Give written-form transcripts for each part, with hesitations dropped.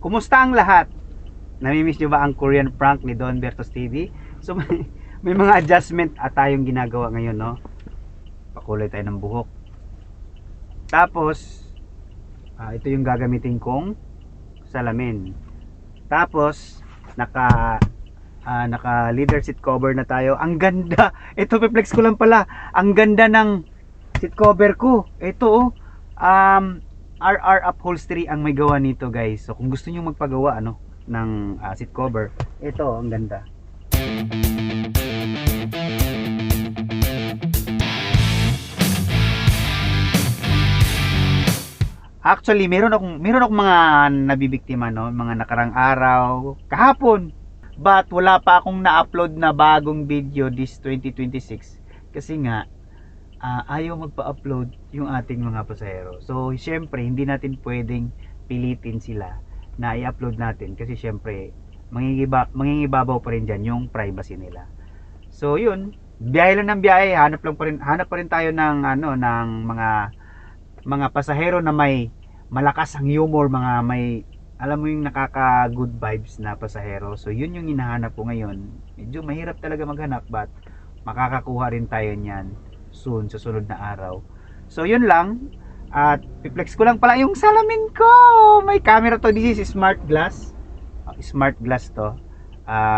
Kumusta ang lahat? Namimiss nyo ba ang Korean prank ni Don Bertos TV? So may mga adjustment at tayong ginagawa ngayon, no? Pakulay tayo ng buhok. Tapos ito yung gagamitin kong salamin. Tapos naka naka leather seat cover na tayo. Ang ganda. Ito piplex ko lang pala. Ang ganda ng seat cover ko. Ito RR Upholstery ang may gawa nito, guys. So kung gusto niyo magpagawa ng seat cover, ito ang ganda. Actually, meron akong mga nabibiktima, mga nakarang araw, kahapon. But wala pa akong na-upload na bagong video this 2026 kasi nga ayaw magpa-upload yung ating mga pasahero. So, syempre, hindi natin pwedeng pilitin sila na i-upload natin kasi syempre, mangingibabaw pa rin dyan yung privacy nila. So, yun, biyahe lang ng biyahe, hanap pa rin tayo ng ng mga pasahero na may malakas ang humor, mga may alam mo yung nakaka good vibes na pasahero. So yun yung hinahanap ko ngayon. Medyo mahirap talaga maghanap, but makakakuha rin tayo niyan soon sa sunod na araw. So yun lang. At piplex ko lang pala yung salamin ko. May camera to. This is smart glass. Smart glass to.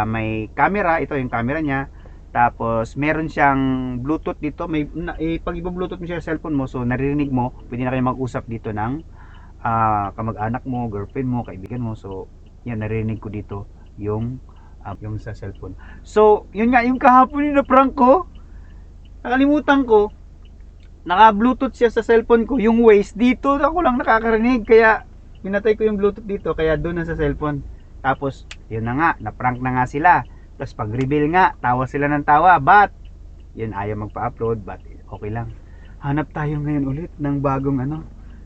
May camera, ito yung camera niya. Tapos meron siyang Bluetooth dito. Pag i-Bluetooth mo siya sa cellphone mo, so naririnig mo, pwede na kayo mag-usap dito ng kamag-anak mo, girlfriend mo, kaibigan mo. So yan, naririnig ko dito yung sa cellphone. So yun nga, yung kahapon yung na-prank ko, nakalimutan ko, naka-Bluetooth siya sa cellphone ko. Yung Waze dito, ako lang nakakarinig, kaya pinatay ko yung Bluetooth dito, kaya doon na sa cellphone. Tapos yun na nga, na-prank na nga sila. Tapos pag-reveal nga, tawa sila ng tawa, but yun, ayaw magpa-upload, but okay lang. Hanap tayo ngayon ulit ng bagong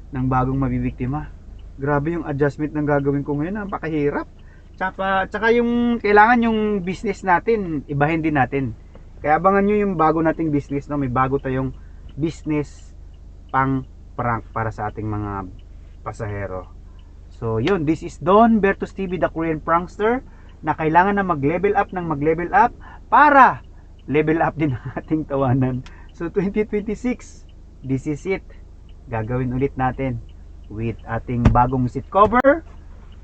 ng bagong mabibiktima. Grabe yung adjustment ng gagawin ko ngayon, napakahirap. Tsaka yung kailangan yung business natin, ibahin din natin. Kaya abangan nyo yung bago nating business, may bago tayong business pang prank para sa ating mga pasahero. So yun, this is Don Bertos TV, the Korean prankster, na kailangan na mag-level up para level up din ang ating tawanan. So 2026, this is it. Gagawin ulit natin with ating bagong seat cover,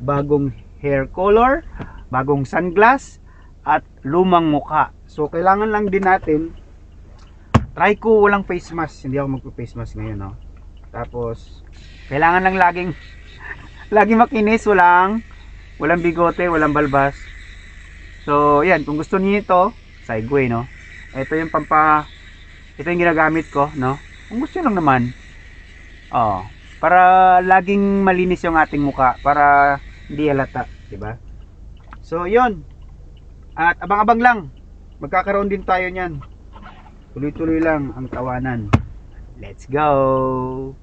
bagong hair color, bagong sunglass, at lumang muka. So kailangan lang din natin, try ko walang face mask, hindi ako magpo-face mask ngayon, Tapos kailangan lang laging makinis, walang bigote, walang balbas. So yan, kung gusto niyo ito, Segway, ito yung ito yung ginagamit ko, kung gusto lang naman, para laging malinis yung ating muka, para hindi halata, diba? So yun, at abang-abang lang, magkakaroon din tayo niyan. Tuloy-tuloy lang ang tawanan. Let's go!